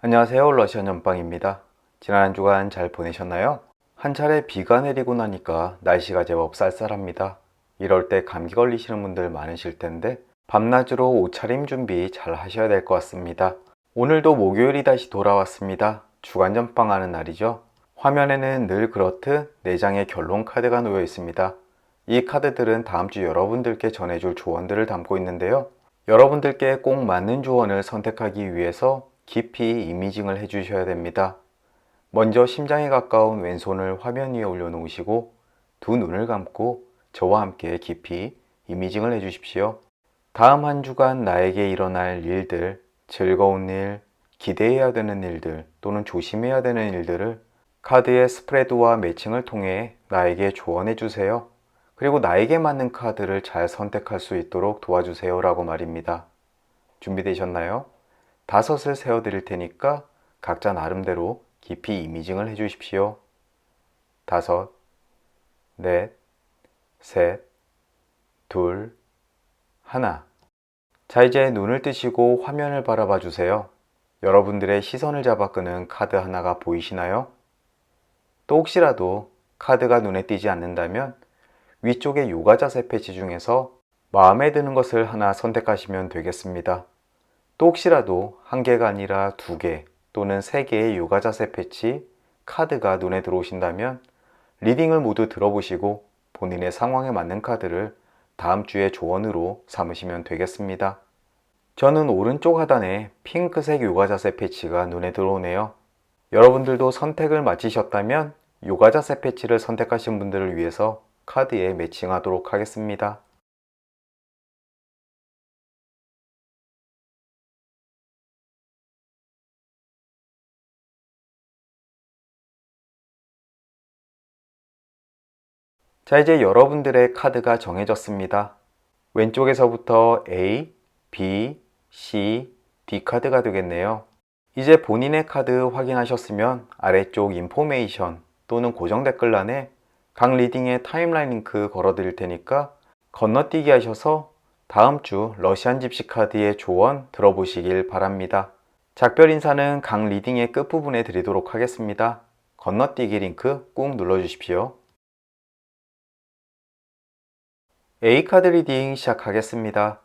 안녕하세요. 러시안 연빵입니다. 지난 한 주간 잘 보내셨나요? 한 차례 비가 내리고 나니까 날씨가 제법 쌀쌀합니다. 이럴 때 감기 걸리시는 분들 많으실 텐데 밤낮으로 옷차림 준비 잘 하셔야 될 것 같습니다. 오늘도 목요일이 다시 돌아왔습니다. 주간 전빵하는 날이죠. 화면에는 늘 그렇듯 4장의 결론 카드가 놓여 있습니다. 이 카드들은 다음 주 여러분들께 전해줄 조언들을 담고 있는데요. 여러분들께 꼭 맞는 조언을 선택하기 위해서 깊이 이미징을 해주셔야 됩니다. 먼저 심장에 가까운 왼손을 화면 위에 올려놓으시고 두 눈을 감고 저와 함께 깊이 이미징을 해주십시오. 다음 한 주간 나에게 일어날 일들, 즐거운 일, 기대해야 되는 일들 또는 조심해야 되는 일들을 카드의 스프레드와 매칭을 통해 나에게 조언해 주세요. 그리고 나에게 맞는 카드를 잘 선택할 수 있도록 도와주세요 라고 말입니다. 준비되셨나요? 5을 세워 드릴 테니까 각자 나름대로 깊이 이미징을 해 주십시오. 5, 넷, 셋, 둘, 하나. 자, 이제 눈을 뜨시고 화면을 바라봐 주세요. 여러분들의 시선을 잡아 끄는 카드 하나가 보이시나요? 또 혹시라도 카드가 눈에 띄지 않는다면 위쪽의 요가 자세 패치 중에서 마음에 드는 것을 하나 선택하시면 되겠습니다. 또 혹시라도 1개가 아니라 2개 또는 3개의 요가 자세 패치, 카드가 눈에 들어오신다면 리딩을 모두 들어보시고 본인의 상황에 맞는 카드를 다음 주에 조언으로 삼으시면 되겠습니다. 저는 오른쪽 하단에 핑크색 요가 자세 패치가 눈에 들어오네요. 여러분들도 선택을 마치셨다면 요가 자세 패치를 선택하신 분들을 위해서 카드에 매칭하도록 하겠습니다. 자, 이제 여러분들의 카드가 정해졌습니다. 왼쪽에서부터 A, B, C, D 카드가 되겠네요. 이제 본인의 카드 확인하셨으면 아래쪽 인포메이션 또는 고정 댓글란에 각 리딩의 타임라인 링크 걸어 드릴 테니까 건너뛰기 하셔서 다음 주 러시안 집시 카드의 조언 들어보시길 바랍니다. 작별 인사는 각 리딩의 끝부분에 드리도록 하겠습니다. 건너뛰기 링크 꾹 눌러주십시오. A카드 리딩 시작하겠습니다.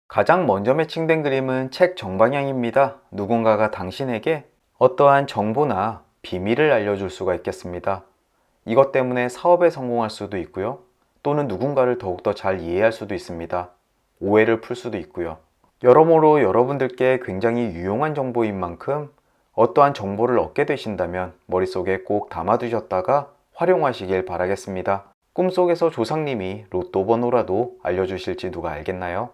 가장 먼저 매칭된 그림은 책 정방향입니다. 누군가가 당신에게 어떠한 정보나 비밀을 알려줄 수가 있겠습니다. 이것 때문에 사업에 성공할 수도 있고요. 또는 누군가를 더욱더 잘 이해할 수도 있습니다. 오해를 풀 수도 있고요. 여러모로 여러분들께 굉장히 유용한 정보인 만큼 어떠한 정보를 얻게 되신다면 머릿속에 꼭 담아두셨다가 활용하시길 바라겠습니다. 꿈속에서 조상님이 로또 번호라도 알려주실지 누가 알겠나요?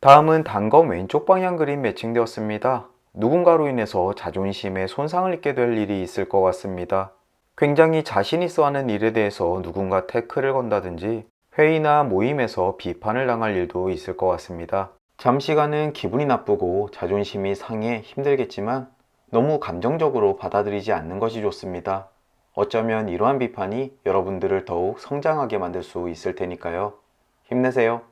다음은 단검 왼쪽 방향 그림 매칭되었습니다. 누군가로 인해서 자존심에 손상을 입게 될 일이 있을 것 같습니다. 굉장히 자신 있어 하는 일에 대해서 누군가 태클을 건다든지 회의나 모임에서 비판을 당할 일도 있을 것 같습니다. 잠시간은 기분이 나쁘고 자존심이 상해 힘들겠지만 너무 감정적으로 받아들이지 않는 것이 좋습니다. 어쩌면 이러한 비판이 여러분들을 더욱 성장하게 만들 수 있을 테니까요. 힘내세요.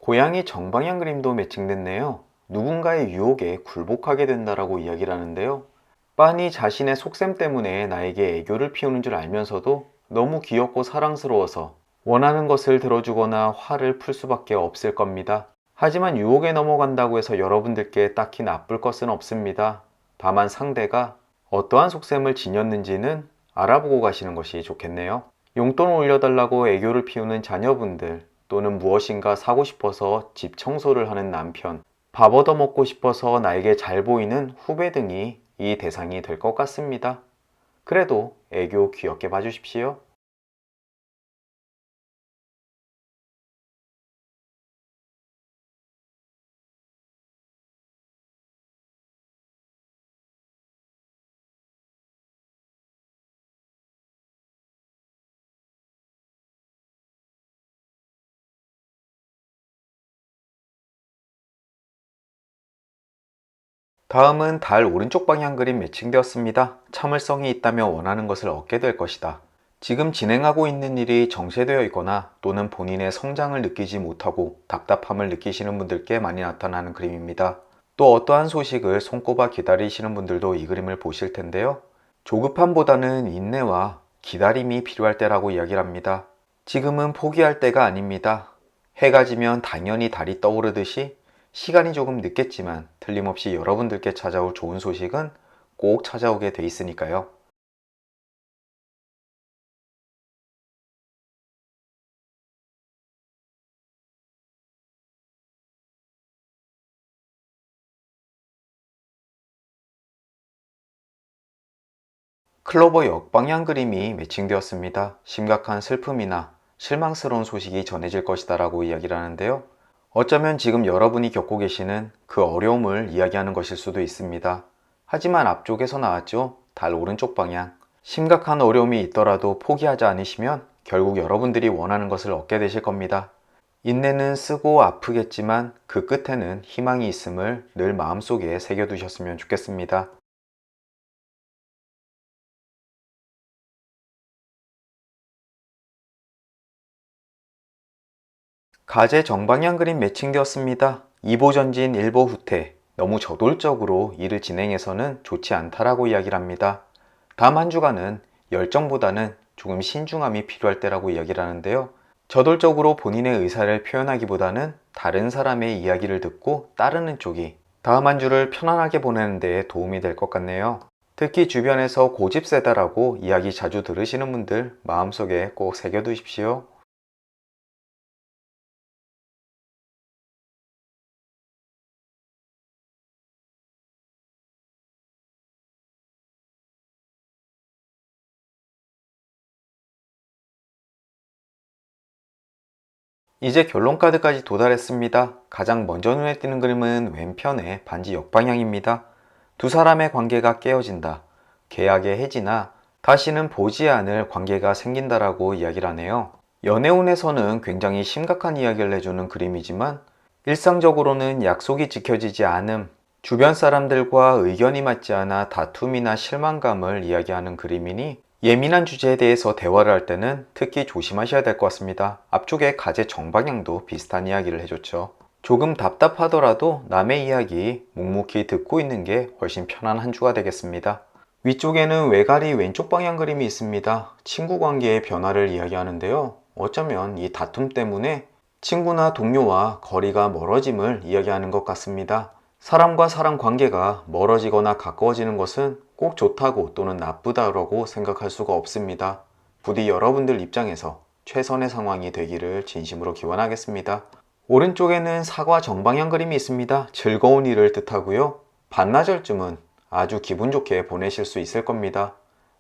고양이 정방향 그림도 매칭됐네요. 누군가의 유혹에 굴복하게 된다라고 이야기를 하는데요. 빤히 자신의 속셈 때문에 나에게 애교를 피우는 줄 알면서도 너무 귀엽고 사랑스러워서 원하는 것을 들어주거나 화를 풀 수밖에 없을 겁니다. 하지만 유혹에 넘어간다고 해서 여러분들께 딱히 나쁠 것은 없습니다. 다만 상대가 어떠한 속셈을 지녔는지는 알아보고 가시는 것이 좋겠네요. 용돈을 올려달라고 애교를 피우는 자녀분들 또는 무엇인가 사고 싶어서 집 청소를 하는 남편, 밥 얻어먹고 싶어서 나에게 잘 보이는 후배 등이 이 대상이 될 것 같습니다. 그래도 애교 귀엽게 봐주십시오. 다음은 달 오른쪽 방향 그림 매칭되었습니다. 참을성이 있다면 원하는 것을 얻게 될 것이다. 지금 진행하고 있는 일이 정체되어 있거나 또는 본인의 성장을 느끼지 못하고 답답함을 느끼시는 분들께 많이 나타나는 그림입니다. 또 어떠한 소식을 손꼽아 기다리시는 분들도 이 그림을 보실 텐데요. 조급함보다는 인내와 기다림이 필요할 때라고 이야기를 합니다. 지금은 포기할 때가 아닙니다. 해가 지면 당연히 달이 떠오르듯이 시간이 조금 늦겠지만 틀림없이 여러분들께 찾아올 좋은 소식은 꼭 찾아오게 돼 있으니까요. 클로버 역방향 그림이 매칭되었습니다. 심각한 슬픔이나 실망스러운 소식이 전해질 것이다 라고 이야기를 하는데요. 어쩌면 지금 여러분이 겪고 계시는 그 어려움을 이야기하는 것일 수도 있습니다. 하지만 앞쪽에서 나왔죠. 달 오른쪽 방향. 심각한 어려움이 있더라도 포기하지 않으시면 결국 여러분들이 원하는 것을 얻게 되실 겁니다. 인내는 쓰고 아프겠지만 그 끝에는 희망이 있음을 늘 마음속에 새겨두셨으면 좋겠습니다. 가제 정방향 그림 매칭되었습니다. 2보 전진 1보 후퇴. 너무 저돌적으로 일을 진행해서는 좋지 않다라고 이야기를 합니다. 다음 한 주간은 열정보다는 조금 신중함이 필요할 때라고 이야기를 하는데요. 저돌적으로 본인의 의사를 표현하기보다는 다른 사람의 이야기를 듣고 따르는 쪽이 다음 한 주를 편안하게 보내는 데 도움이 될 것 같네요. 특히 주변에서 고집세다라고 이야기 자주 들으시는 분들 마음속에 꼭 새겨두십시오. 이제 결론 카드까지 도달했습니다. 가장 먼저 눈에 띄는 그림은 왼편의 반지 역방향입니다. 두 사람의 관계가 깨어진다. 계약의 해지나 다시는 보지 않을 관계가 생긴다라고 이야기를 하네요. 연애운에서는 굉장히 심각한 이야기를 해주는 그림이지만 일상적으로는 약속이 지켜지지 않음, 주변 사람들과 의견이 맞지 않아 다툼이나 실망감을 이야기하는 그림이니 예민한 주제에 대해서 대화를 할 때는 특히 조심하셔야 될 것 같습니다. 앞쪽에 가제 정방향도 비슷한 이야기를 해줬죠. 조금 답답하더라도 남의 이야기 묵묵히 듣고 있는 게 훨씬 편한 한 주가 되겠습니다. 위쪽에는 외가리 왼쪽 방향 그림이 있습니다. 친구 관계의 변화를 이야기하는데요. 어쩌면 이 다툼 때문에 친구나 동료와 거리가 멀어짐을 이야기하는 것 같습니다. 사람과 사람 관계가 멀어지거나 가까워지는 것은 꼭 좋다고 또는 나쁘다고 생각할 수가 없습니다. 부디 여러분들 입장에서 최선의 상황이 되기를 진심으로 기원하겠습니다. 오른쪽에는 사과 정방향 그림이 있습니다. 즐거운 일을 뜻하고요. 반나절쯤은 아주 기분 좋게 보내실 수 있을 겁니다.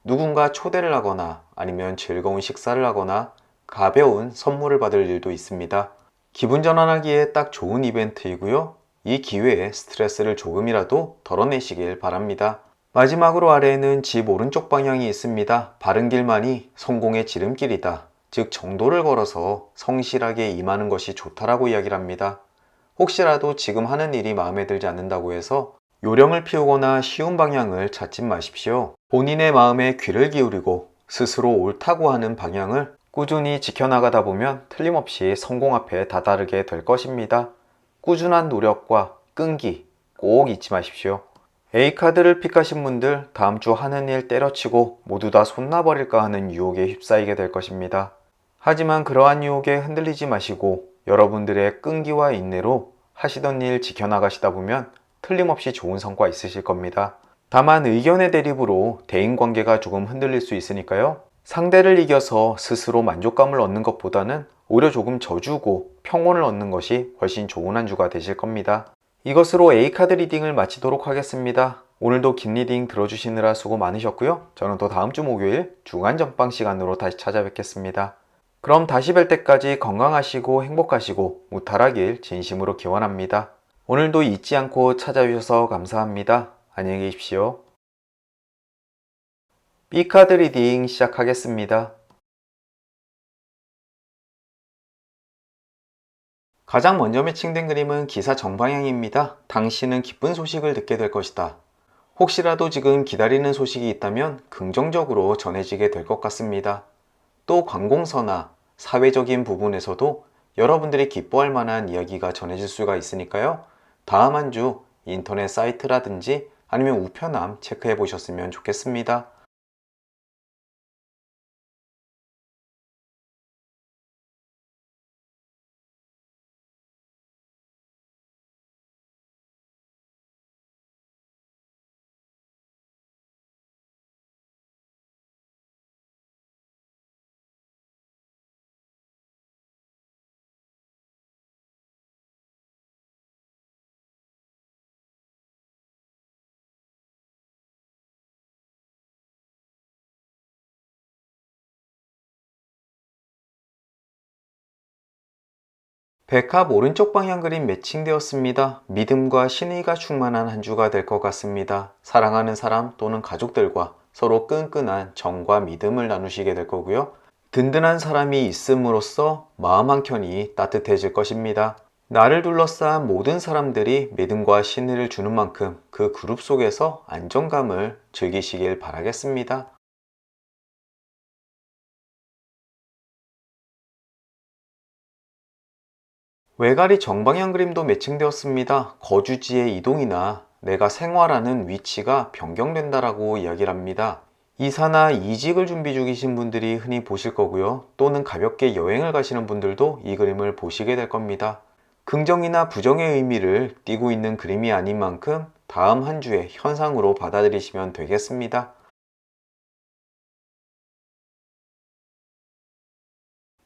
누군가 초대를 하거나 아니면 즐거운 식사를 하거나 가벼운 선물을 받을 일도 있습니다. 기분 전환하기에 딱 좋은 이벤트이고요. 이 기회에 스트레스를 조금이라도 덜어내시길 바랍니다. 마지막으로 아래에는 집 오른쪽 방향이 있습니다. 바른 길만이 성공의 지름길이다. 즉 정도를 걸어서 성실하게 임하는 것이 좋다라고 이야기를 합니다. 혹시라도 지금 하는 일이 마음에 들지 않는다고 해서 요령을 피우거나 쉬운 방향을 찾지 마십시오. 본인의 마음에 귀를 기울이고 스스로 옳다고 하는 방향을 꾸준히 지켜나가다 보면 틀림없이 성공 앞에 다다르게 될 것입니다. 꾸준한 노력과 끈기 꼭 잊지 마십시오. A카드를 픽하신 분들 다음 주 하는 일 때려치고 모두 다 손나버릴까 하는 유혹에 휩싸이게 될 것입니다. 하지만 그러한 유혹에 흔들리지 마시고 여러분들의 끈기와 인내로 하시던 일 지켜나가시다 보면 틀림없이 좋은 성과 있으실 겁니다. 다만 의견의 대립으로 대인관계가 조금 흔들릴 수 있으니까요. 상대를 이겨서 스스로 만족감을 얻는 것보다는 오히려 조금 져주고 평온을 얻는 것이 훨씬 좋은 한 주가 되실 겁니다. 이것으로 A카드 리딩을 마치도록 하겠습니다. 오늘도 긴 리딩 들어주시느라 수고 많으셨고요. 저는 또 다음 주 목요일 주간 전방 시간으로 다시 찾아뵙겠습니다. 그럼 다시 뵐 때까지 건강하시고 행복하시고 무탈하길 진심으로 기원합니다. 오늘도 잊지 않고 찾아주셔서 감사합니다. 안녕히 계십시오. B카드 리딩 시작하겠습니다. 가장 먼저 매칭된 그림은 기사 정방향입니다. 당신은 기쁜 소식을 듣게 될 것이다. 혹시라도 지금 기다리는 소식이 있다면 긍정적으로 전해지게 될 것 같습니다. 또 관공서나 사회적인 부분에서도 여러분들이 기뻐할 만한 이야기가 전해질 수가 있으니까요. 다음 한 주 인터넷 사이트라든지 아니면 우편함 체크해 보셨으면 좋겠습니다. 백합 오른쪽 방향 그림 매칭되었습니다. 믿음과 신의가 충만한 한 주가 될 것 같습니다. 사랑하는 사람 또는 가족들과 서로 끈끈한 정과 믿음을 나누시게 될 거고요. 든든한 사람이 있음으로써 마음 한켠이 따뜻해질 것입니다. 나를 둘러싼 모든 사람들이 믿음과 신의를 주는 만큼 그 그룹 속에서 안정감을 즐기시길 바라겠습니다. 외가리 정방향 그림도 매칭되었습니다. 거주지의 이동이나 내가 생활하는 위치가 변경된다라고 이야기를 합니다. 이사나 이직을 준비 중이신 분들이 흔히 보실 거고요. 또는 가볍게 여행을 가시는 분들도 이 그림을 보시게 될 겁니다. 긍정이나 부정의 의미를 띠고 있는 그림이 아닌 만큼 다음 한 주의 현상으로 받아들이시면 되겠습니다.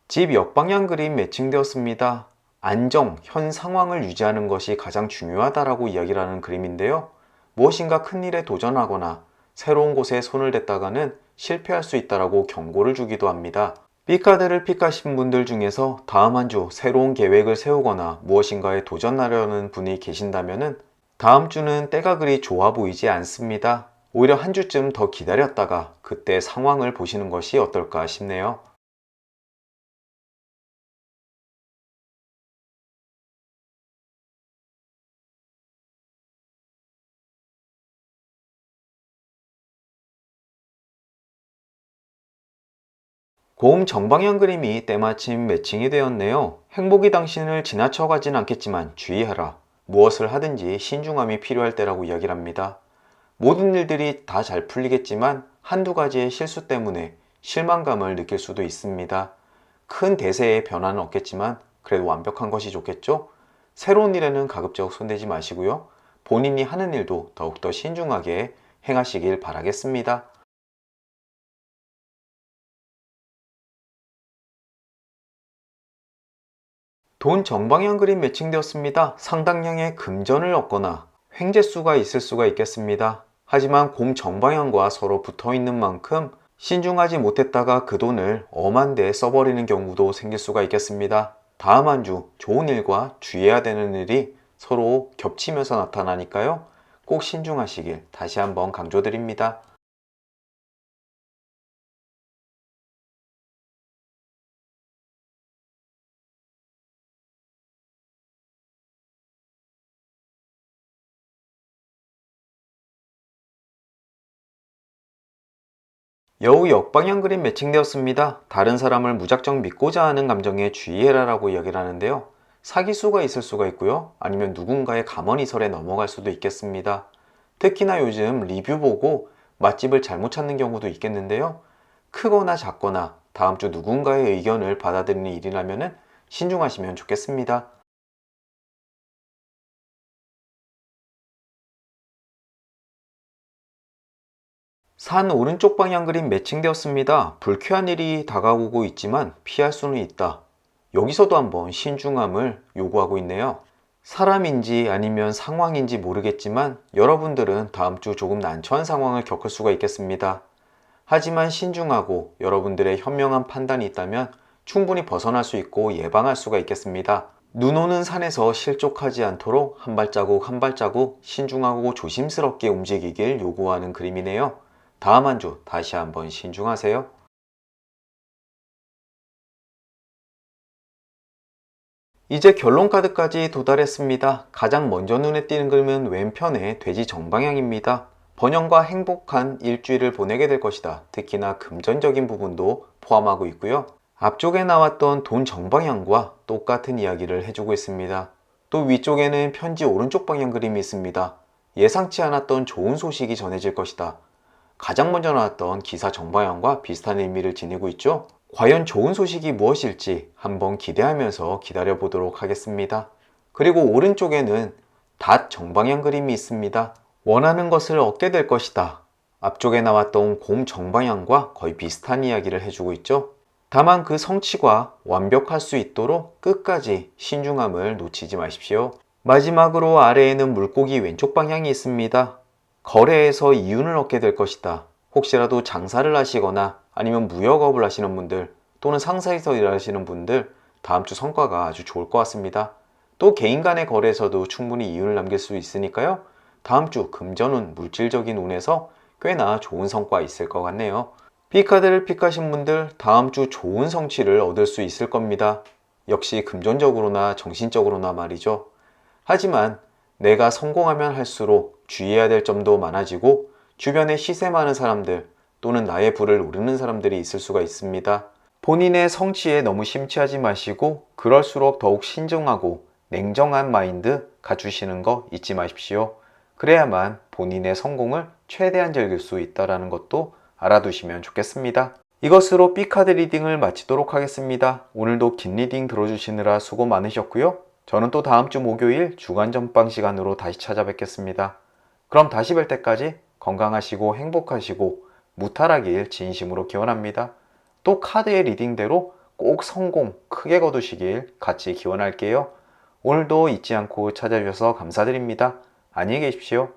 집 역방향 그림 매칭되었습니다. 안정, 현 상황을 유지하는 것이 가장 중요하다라고 이야기를 하는 그림인데요. 무엇인가 큰 일에 도전하거나 새로운 곳에 손을 댔다가는 실패할 수 있다라고 경고를 주기도 합니다. B카드를 픽하신 분들 중에서 다음 한 주 새로운 계획을 세우거나 무엇인가에 도전하려는 분이 계신다면 다음 주는 때가 그리 좋아 보이지 않습니다. 오히려 한 주쯤 더 기다렸다가 그때 상황을 보시는 것이 어떨까 싶네요. 고음 정방향 그림이 때마침 매칭이 되었네요. 행복이 당신을 지나쳐가진 않겠지만 주의하라. 무엇을 하든지 신중함이 필요할 때라고 이야기를 합니다. 모든 일들이 다 잘 풀리겠지만 한두 가지의 실수 때문에 실망감을 느낄 수도 있습니다. 큰 대세의 변화는 없겠지만 그래도 완벽한 것이 좋겠죠? 새로운 일에는 가급적 손대지 마시고요. 본인이 하는 일도 더욱더 신중하게 행하시길 바라겠습니다. 돈 정방향 그림 매칭되었습니다. 상당량의 금전을 얻거나 횡재수가 있을 수가 있겠습니다. 하지만 공 정방향과 서로 붙어 있는 만큼 신중하지 못했다가 그 돈을 엄한 데 써버리는 경우도 생길 수가 있겠습니다. 다음 한 주 좋은 일과 주의해야 되는 일이 서로 겹치면서 나타나니까요. 꼭 신중하시길 다시 한번 강조드립니다. 여우 역방향 그림 매칭되었습니다. 다른 사람을 무작정 믿고자 하는 감정에 주의해라라고 이야기를 하는데요. 사기수가 있을 수가 있고요. 아니면 누군가의 가머니설에 넘어갈 수도 있겠습니다. 특히나 요즘 리뷰 보고 맛집을 잘못 찾는 경우도 있겠는데요. 크거나 작거나 다음 주 누군가의 의견을 받아들이는 일이라면 신중하시면 좋겠습니다. 산 오른쪽 방향 그림 매칭되었습니다. 불쾌한 일이 다가오고 있지만 피할 수는 있다. 여기서도 한번 신중함을 요구하고 있네요. 사람인지 아니면 상황인지 모르겠지만 여러분들은 다음 주 조금 난처한 상황을 겪을 수가 있겠습니다. 하지만 신중하고 여러분들의 현명한 판단이 있다면 충분히 벗어날 수 있고 예방할 수가 있겠습니다. 눈 오는 산에서 실족하지 않도록 한 발자국 한 발자국 신중하고 조심스럽게 움직이길 요구하는 그림이네요. 다음 한 주 다시 한번 신중하세요. 이제 결론 카드까지 도달했습니다. 가장 먼저 눈에 띄는 그림은 왼편의 돼지 정방향입니다. 번영과 행복한 일주일을 보내게 될 것이다. 특히나 금전적인 부분도 포함하고 있고요. 앞쪽에 나왔던 돈 정방향과 똑같은 이야기를 해주고 있습니다. 또 위쪽에는 편지 오른쪽 방향 그림이 있습니다. 예상치 않았던 좋은 소식이 전해질 것이다. 가장 먼저 나왔던 기사 정방향과 비슷한 의미를 지니고 있죠. 과연 좋은 소식이 무엇일지 한번 기대하면서 기다려 보도록 하겠습니다. 그리고 오른쪽에는 닷 정방향 그림이 있습니다. 원하는 것을 얻게 될 것이다. 앞쪽에 나왔던 곰 정방향과 거의 비슷한 이야기를 해주고 있죠. 다만 그 성취가 완벽할 수 있도록 끝까지 신중함을 놓치지 마십시오. 마지막으로 아래에는 물고기 왼쪽 방향이 있습니다. 거래에서 이윤을 얻게 될 것이다. 혹시라도 장사를 하시거나 아니면 무역업을 하시는 분들 또는 상사에서 일하시는 분들 다음 주 성과가 아주 좋을 것 같습니다. 또 개인 간의 거래에서도 충분히 이윤을 남길 수 있으니까요. 다음 주 금전운, 물질적인 운에서 꽤나 좋은 성과 있을 것 같네요. B카드를 픽하신 분들 다음 주 좋은 성취를 얻을 수 있을 겁니다. 역시 금전적으로나 정신적으로나 말이죠. 하지만 내가 성공하면 할수록 주의해야 될 점도 많아지고 주변에 시세 많은 사람들 또는 나의 부를 노리는 사람들이 있을 수가 있습니다. 본인의 성취에 너무 심취하지 마시고 그럴수록 더욱 신중하고 냉정한 마인드 갖추시는 거 잊지 마십시오. 그래야만 본인의 성공을 최대한 즐길 수 있다는 것도 알아두시면 좋겠습니다. 이것으로 B카드 리딩을 마치도록 하겠습니다. 오늘도 긴 리딩 들어주시느라 수고 많으셨고요. 저는 또 다음 주 목요일 주간 전방 시간으로 다시 찾아뵙겠습니다. 그럼 다시 뵐 때까지 건강하시고 행복하시고 무탈하길 진심으로 기원합니다. 또 카드의 리딩대로 꼭 성공 크게 거두시길 같이 기원할게요. 오늘도 잊지 않고 찾아주셔서 감사드립니다. 안녕히 계십시오.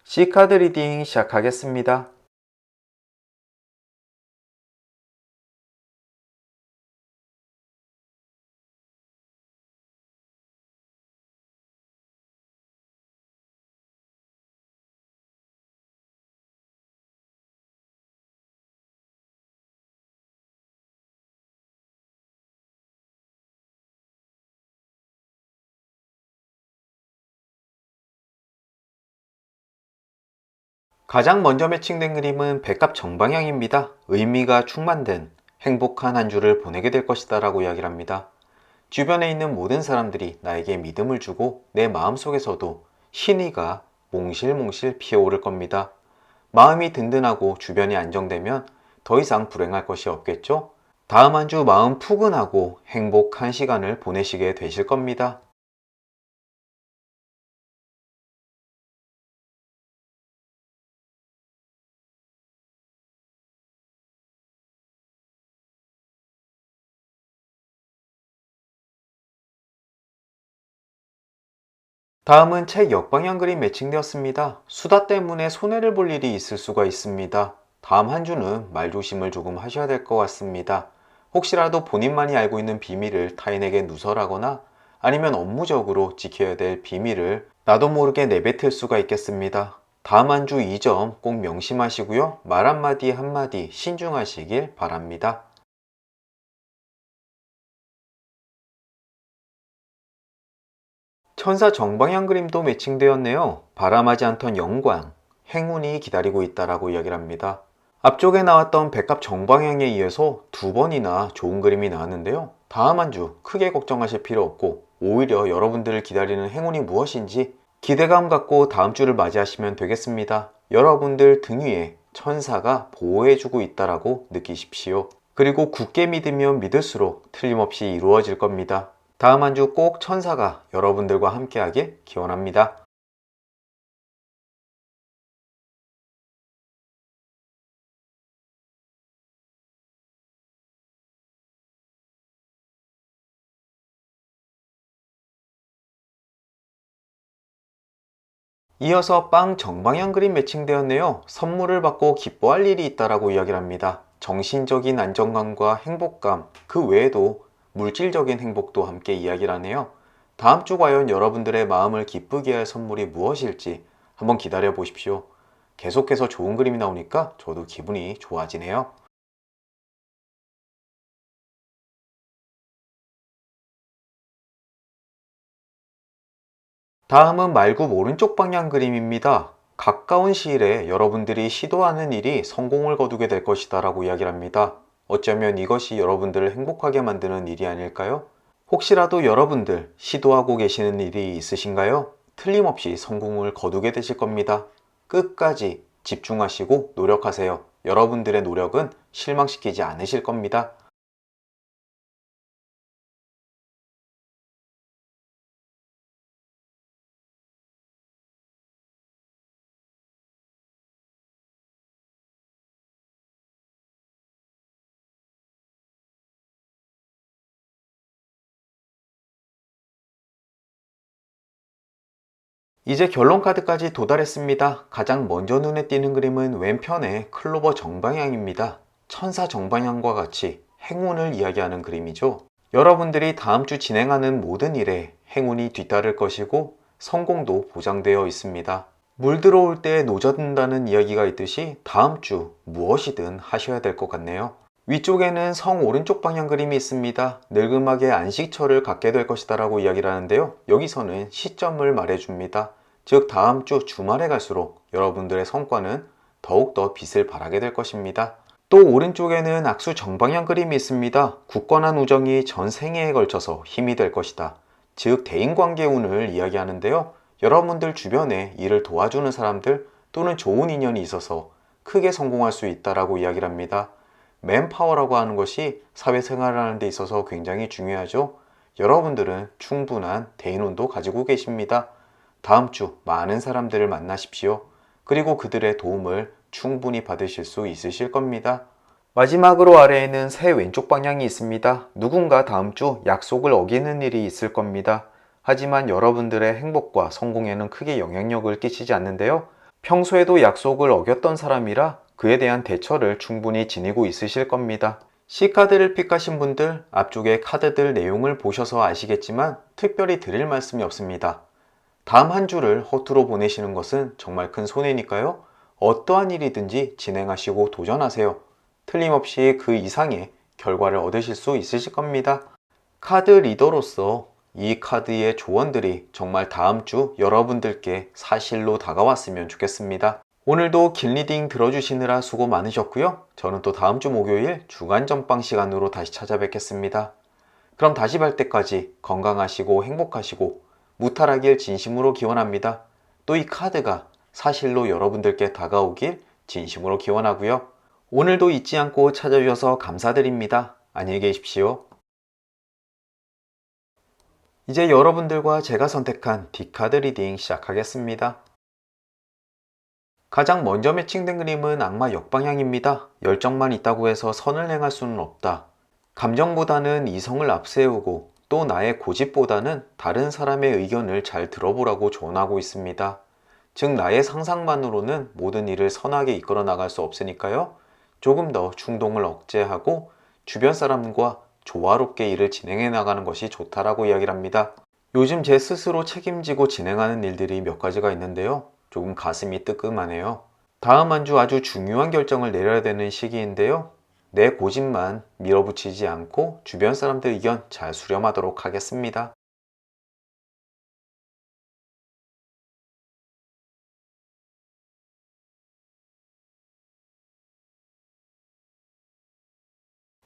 C카드 리딩 시작하겠습니다. 가장 먼저 매칭된 그림은 백합 정방향입니다. 의미가 충만된 행복한 한 주를 보내게 될 것이다 라고 이야기를 합니다. 주변에 있는 모든 사람들이 나에게 믿음을 주고 내 마음속에서도 신의가 몽실몽실 피어오를 겁니다. 마음이 든든하고 주변이 안정되면 더 이상 불행할 것이 없겠죠? 다음 한 주 마음 푸근하고 행복한 시간을 보내시게 되실 겁니다. 다음은 책 역방향 그림 매칭되었습니다. 수다 때문에 손해를 볼 일이 있을 수가 있습니다. 다음 한 주는 말조심을 조금 하셔야 될 것 같습니다. 혹시라도 본인만이 알고 있는 비밀을 타인에게 누설하거나 아니면 업무적으로 지켜야 될 비밀을 나도 모르게 내뱉을 수가 있겠습니다. 다음 한 주 이 점 꼭 명심하시고요. 말 한마디 한마디 신중하시길 바랍니다. 천사 정방향 그림도 매칭되었네요. 바람하지 않던 영광, 행운이 기다리고 있다라고 이야기를 합니다. 앞쪽에 나왔던 백합 정방향에 이어서 두 번이나 좋은 그림이 나왔는데요. 다음 한 주 크게 걱정하실 필요 없고 오히려 여러분들을 기다리는 행운이 무엇인지 기대감 갖고 다음 주를 맞이하시면 되겠습니다. 여러분들 등 위에 천사가 보호해주고 있다라고 느끼십시오. 그리고 굳게 믿으면 믿을수록 틀림없이 이루어질 겁니다. 다음 한 주 꼭 천사가 여러분들과 함께하길 기원합니다. 이어서 빵 정방향 그림 매칭되었네요. 선물을 받고 기뻐할 일이 있다라고 이야기를 합니다. 정신적인 안정감과 행복감, 그 외에도 물질적인 행복도 함께 이야기를 하네요. 다음 주 과연 여러분들의 마음을 기쁘게 할 선물이 무엇일지 한번 기다려 보십시오. 계속해서 좋은 그림이 나오니까 저도 기분이 좋아지네요. 다음은 말굽 오른쪽 방향 그림입니다. 가까운 시일에 여러분들이 시도하는 일이 성공을 거두게 될 것이다 라고 이야기를 합니다. 어쩌면 이것이 여러분들을 행복하게 만드는 일이 아닐까요? 혹시라도 여러분들 시도하고 계시는 일이 있으신가요? 틀림없이 성공을 거두게 되실 겁니다. 끝까지 집중하시고 노력하세요. 여러분들의 노력은 실망시키지 않으실 겁니다. 이제 결론 카드까지 도달했습니다. 가장 먼저 눈에 띄는 그림은 왼편의 클로버 정방향입니다. 천사 정방향과 같이 행운을 이야기하는 그림이죠. 여러분들이 다음 주 진행하는 모든 일에 행운이 뒤따를 것이고 성공도 보장되어 있습니다. 물 들어올 때 노젓는다는 이야기가 있듯이 다음 주 무엇이든 하셔야 될 것 같네요. 위쪽에는 성 오른쪽 방향 그림이 있습니다. 늙음하게 안식처를 갖게 될 것이다 라고 이야기를 하는데요. 여기서는 시점을 말해줍니다. 즉 다음 주 주말에 갈수록 여러분들의 성과는 더욱더 빛을 발하게 될 것입니다. 또 오른쪽에는 악수 정방향 그림이 있습니다. 굳건한 우정이 전 생애에 걸쳐서 힘이 될 것이다. 즉 대인관계 운을 이야기하는데요. 여러분들 주변에 일을 도와주는 사람들 또는 좋은 인연이 있어서 크게 성공할 수 있다라고 이야기를 합니다. 맨파워라고 하는 것이 사회생활을 하는 데 있어서 굉장히 중요하죠. 여러분들은 충분한 대인운도 가지고 계십니다. 다음 주 많은 사람들을 만나십시오. 그리고 그들의 도움을 충분히 받으실 수 있으실 겁니다. 마지막으로 아래에는 새 왼쪽 방향이 있습니다. 누군가 다음 주 약속을 어기는 일이 있을 겁니다. 하지만 여러분들의 행복과 성공에는 크게 영향력을 끼치지 않는데요. 평소에도 약속을 어겼던 사람이라 그에 대한 대처를 충분히 지니고 있으실 겁니다. C카드를 픽하신 분들 앞쪽에 카드들 내용을 보셔서 아시겠지만 특별히 드릴 말씀이 없습니다. 다음 한 주를 허투루 보내시는 것은 정말 큰 손해니까요. 어떠한 일이든지 진행하시고 도전하세요. 틀림없이 그 이상의 결과를 얻으실 수 있으실 겁니다. 카드 리더로서 이 카드의 조언들이 정말 다음 주 여러분들께 사실로 다가왔으면 좋겠습니다. 오늘도 긴 리딩 들어주시느라 수고 많으셨고요. 저는 또 다음 주 목요일 주간 전방 시간으로 다시 찾아뵙겠습니다. 그럼 다시 뵐 때까지 건강하시고 행복하시고 무탈하길 진심으로 기원합니다. 또 이 카드가 사실로 여러분들께 다가오길 진심으로 기원하고요. 오늘도 잊지 않고 찾아주셔서 감사드립니다. 안녕히 계십시오. 이제 여러분들과 제가 선택한 D카드 리딩 시작하겠습니다. 가장 먼저 매칭된 그림은 악마 역방향입니다. 열정만 있다고 해서 선을 행할 수는 없다. 감정보다는 이성을 앞세우고 또 나의 고집보다는 다른 사람의 의견을 잘 들어보라고 조언하고 있습니다. 즉 나의 상상만으로는 모든 일을 선하게 이끌어 나갈 수 없으니까요. 조금 더 충동을 억제하고 주변 사람과 조화롭게 일을 진행해 나가는 것이 좋다라고 이야기를 합니다. 요즘 제 스스로 책임지고 진행하는 일들이 몇 가지가 있는데요. 조금 가슴이 뜨끔하네요. 다음 한 주 아주 중요한 결정을 내려야 되는 시기인데요. 내 고집만 밀어붙이지 않고 주변 사람들 의견 잘 수렴하도록 하겠습니다.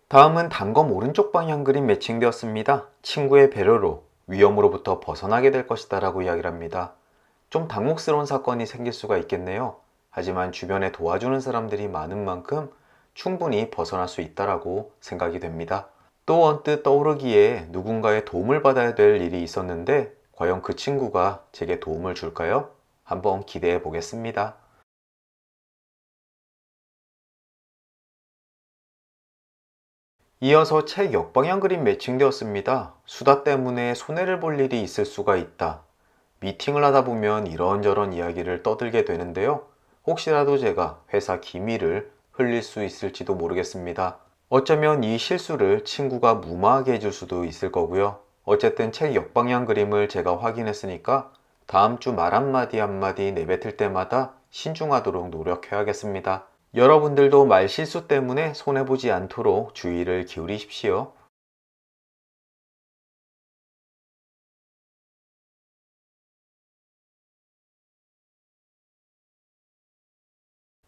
다음은 단검 오른쪽 방향 그림 매칭되었습니다. 친구의 배려로 위험으로부터 벗어나게 될 것이다 라고 이야기를 합니다. 좀 당혹스러운 사건이 생길 수가 있겠네요. 하지만 주변에 도와주는 사람들이 많은 만큼 충분히 벗어날 수 있다라고 생각이 됩니다. 또 언뜻 떠오르기에 누군가의 도움을 받아야 될 일이 있었는데 과연 그 친구가 제게 도움을 줄까요? 한번 기대해 보겠습니다. 이어서 책 역방향 그림 매칭되었습니다. 수다 때문에 손해를 볼 일이 있을 수가 있다. 미팅을 하다 보면 이런저런 이야기를 떠들게 되는데요. 혹시라도 제가 회사 기밀을 흘릴 수 있을지도 모르겠습니다. 어쩌면 이 실수를 친구가 무마하게 해줄 수도 있을 거고요. 어쨌든 책 역방향 그림을 제가 확인했으니까 다음 주 말 한마디 한마디 내뱉을 때마다 신중하도록 노력해야겠습니다. 여러분들도 말 실수 때문에 손해보지 않도록 주의를 기울이십시오.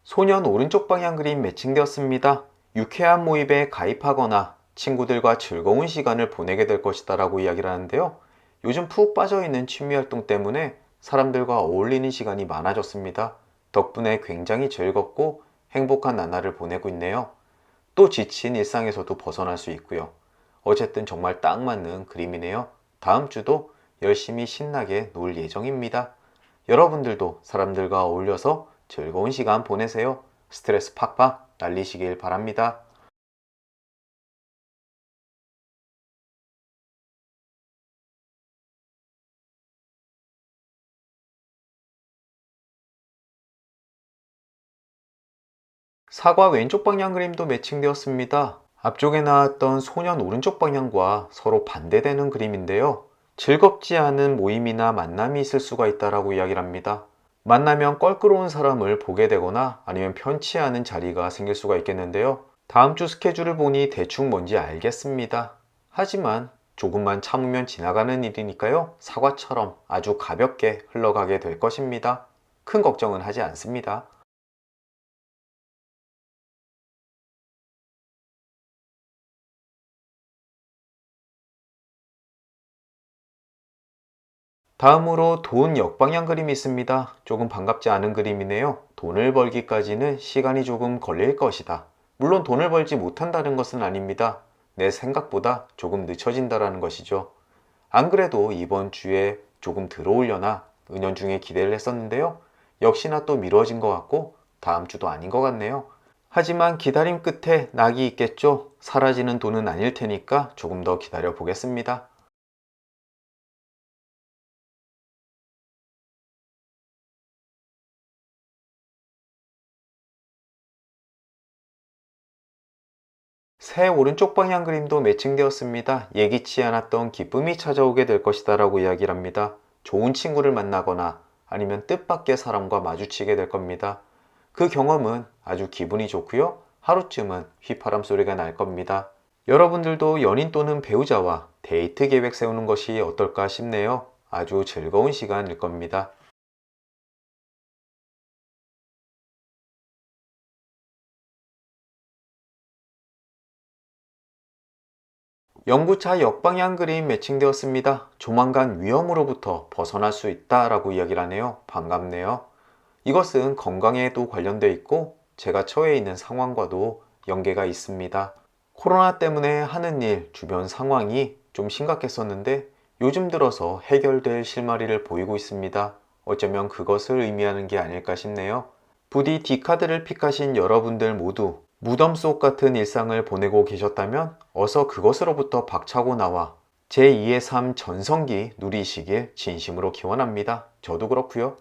소년 오른쪽 방향 그림 매칭되었습니다. 유쾌한 모임에 가입하거나 친구들과 즐거운 시간을 보내게 될 것이다 라고 이야기를 하는데요. 요즘 푹 빠져있는 취미 활동 때문에 사람들과 어울리는 시간이 많아졌습니다. 덕분에 굉장히 즐겁고 행복한 나날을 보내고 있네요. 또 지친 일상에서도 벗어날 수 있고요. 어쨌든 정말 딱 맞는 그림이네요. 다음 주도 열심히 신나게 놀 예정입니다. 여러분들도 사람들과 어울려서 즐거운 시간 보내세요. 스트레스 팍팍 날리시길 바랍니다. 사과 왼쪽 방향 그림도 매칭되었습니다. 앞쪽에 나왔던 소년 오른쪽 방향과 서로 반대되는 그림인데요. 즐겁지 않은 모임이나 만남이 있을 수가 있다라고 이야기를 합니다. 만나면 껄끄러운 사람을 보게 되거나 아니면 편치 않은 자리가 생길 수가 있겠는데요. 다음 주 스케줄을 보니 대충 뭔지 알겠습니다. 하지만 조금만 참으면 지나가는 일이니까요. 사과처럼 아주 가볍게 흘러가게 될 것입니다. 큰 걱정은 하지 않습니다. 다음으로 돈 역방향 그림이 있습니다. 조금 반갑지 않은 그림이네요. 돈을 벌기까지는 시간이 조금 걸릴 것이다. 물론 돈을 벌지 못한다는 것은 아닙니다. 내 생각보다 조금 늦춰진다라는 것이죠. 안 그래도 이번 주에 조금 들어오려나 은연중에 기대를 했었는데요. 역시나 또 미뤄진 것 같고 다음 주도 아닌 것 같네요. 하지만 기다림 끝에 낙이 있겠죠. 사라지는 돈은 아닐 테니까 조금 더 기다려 보겠습니다. 새 오른쪽 방향 그림도 매칭되었습니다. 예기치 않았던 기쁨이 찾아오게 될 것이다 라고 이야기를 합니다. 좋은 친구를 만나거나 아니면 뜻밖의 사람과 마주치게 될 겁니다. 그 경험은 아주 기분이 좋고요. 하루쯤은 휘파람 소리가 날 겁니다. 여러분들도 연인 또는 배우자와 데이트 계획 세우는 것이 어떨까 싶네요. 아주 즐거운 시간일 겁니다. 연구차 역방향 그림 매칭되었습니다. 조만간 위험으로부터 벗어날 수 있다라고 이야기를 하네요. 반갑네요. 이것은 건강에도 관련되어 있고 제가 처해 있는 상황과도 연계가 있습니다. 코로나 때문에 하는 일, 주변 상황이 좀 심각했었는데 요즘 들어서 해결될 실마리를 보이고 있습니다. 어쩌면 그것을 의미하는 게 아닐까 싶네요. 부디 D카드를 픽하신 여러분들 모두 무덤 속 같은 일상을 보내고 계셨다면 어서 그것으로부터 박차고 나와 제2의 삶 전성기 누리시길 진심으로 기원합니다. 저도 그렇고요.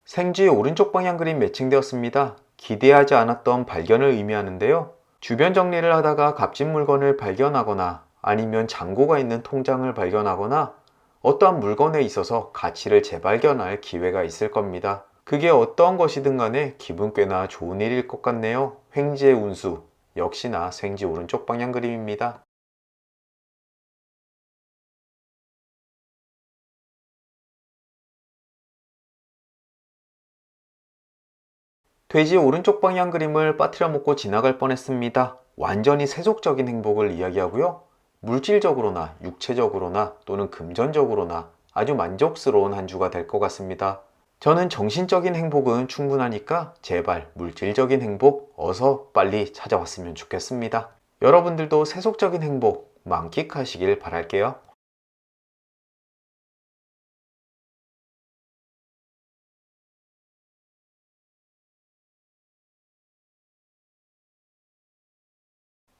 생쥐 오른쪽 방향 그림 매칭되었습니다. 기대하지 않았던 발견을 의미하는데요. 주변 정리를 하다가 값진 물건을 발견하거나 아니면 잔고가 있는 통장을 발견하거나 어떠한 물건에 있어서 가치를 재발견할 기회가 있을 겁니다. 그게 어떤 것이든 간에 기분 꽤나 좋은 일일 것 같네요. 횡재의 운수, 역시나 생쥐 오른쪽 방향 그림입니다. 돼지 오른쪽 방향 그림을 빠뜨려 먹고 지나갈 뻔했습니다. 완전히 세속적인 행복을 이야기하고요. 물질적으로나 육체적으로나 또는 금전적으로나 아주 만족스러운 한 주가 될 것 같습니다. 저는 정신적인 행복은 충분하니까 제발 물질적인 행복 어서 빨리 찾아왔으면 좋겠습니다. 여러분들도 세속적인 행복 만끽하시길 바랄게요.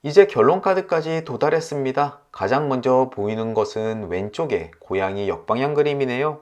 이제 결론 카드까지 도달했습니다. 가장 먼저 보이는 것은 왼쪽에 고양이 역방향 그림이네요.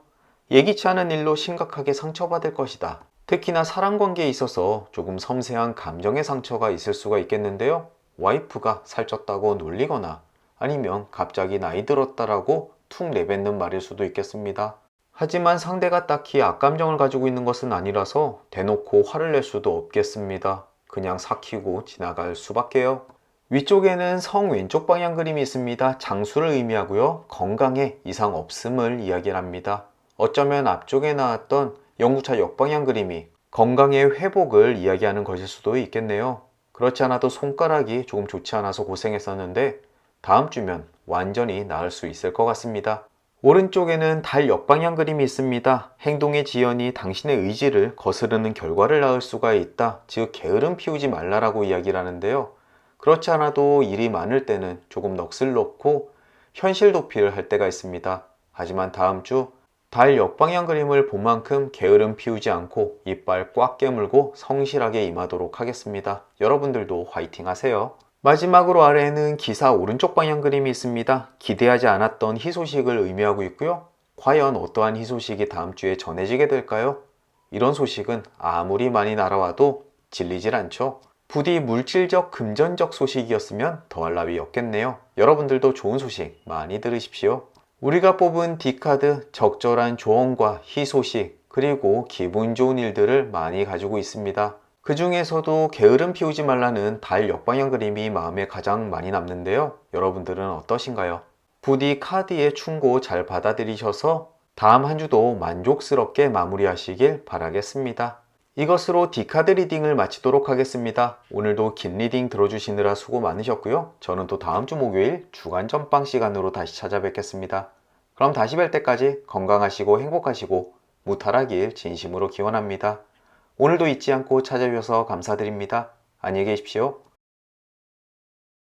예기치 않은 일로 심각하게 상처받을 것이다. 특히나 사람 관계에 있어서 조금 섬세한 감정의 상처가 있을 수가 있겠는데요. 와이프가 살쪘다고 놀리거나 아니면 갑자기 나이 들었다라고 툭 내뱉는 말일 수도 있겠습니다. 하지만 상대가 딱히 악감정을 가지고 있는 것은 아니라서 대놓고 화를 낼 수도 없겠습니다. 그냥 삭히고 지나갈 수밖에요. 위쪽에는 성 왼쪽 방향 그림이 있습니다. 장수를 의미하고요. 건강에 이상 없음을 이야기합니다. 어쩌면 앞쪽에 나왔던 영구차 역방향 그림이 건강의 회복을 이야기하는 것일 수도 있겠네요. 그렇지 않아도 손가락이 조금 좋지 않아서 고생했었는데 다음 주면 완전히 나을 수 있을 것 같습니다. 오른쪽에는 달 역방향 그림이 있습니다. 행동의 지연이 당신의 의지를 거스르는 결과를 낳을 수가 있다. 즉 게으름 피우지 말라라고 이야기를 하는데요. 그렇지 않아도 일이 많을 때는 조금 넋을 놓고 현실 도피를 할 때가 있습니다. 하지만 다음 주 달 역방향 그림을 본 만큼 게으름 피우지 않고 이빨 꽉 깨물고 성실하게 임하도록 하겠습니다. 여러분들도 화이팅 하세요. 마지막으로 아래에는 기사 오른쪽 방향 그림이 있습니다. 기대하지 않았던 희소식을 의미하고 있고요. 과연 어떠한 희소식이 다음 주에 전해지게 될까요? 이런 소식은 아무리 많이 날아와도 질리질 않죠. 부디 물질적 금전적 소식이었으면 더할 나위 없겠네요. 여러분들도 좋은 소식 많이 들으십시오. 우리가 뽑은 D카드 적절한 조언과 희소식 그리고 기분 좋은 일들을 많이 가지고 있습니다. 그 중에서도 게으름 피우지 말라는 달 역방향 그림이 마음에 가장 많이 남는데요. 여러분들은 어떠신가요? 부디 카드의 충고 잘 받아들이셔서 다음 한 주도 만족스럽게 마무리하시길 바라겠습니다. 이것으로 D카드 리딩을 마치도록 하겠습니다. 오늘도 긴 리딩 들어주시느라 수고 많으셨고요. 저는 또 다음 주 목요일 주간 전빵 시간으로 다시 찾아뵙겠습니다. 그럼 다시 뵐 때까지 건강하시고 행복하시고 무탈하길 진심으로 기원합니다. 오늘도 잊지 않고 찾아주셔서 감사드립니다. 안녕히 계십시오.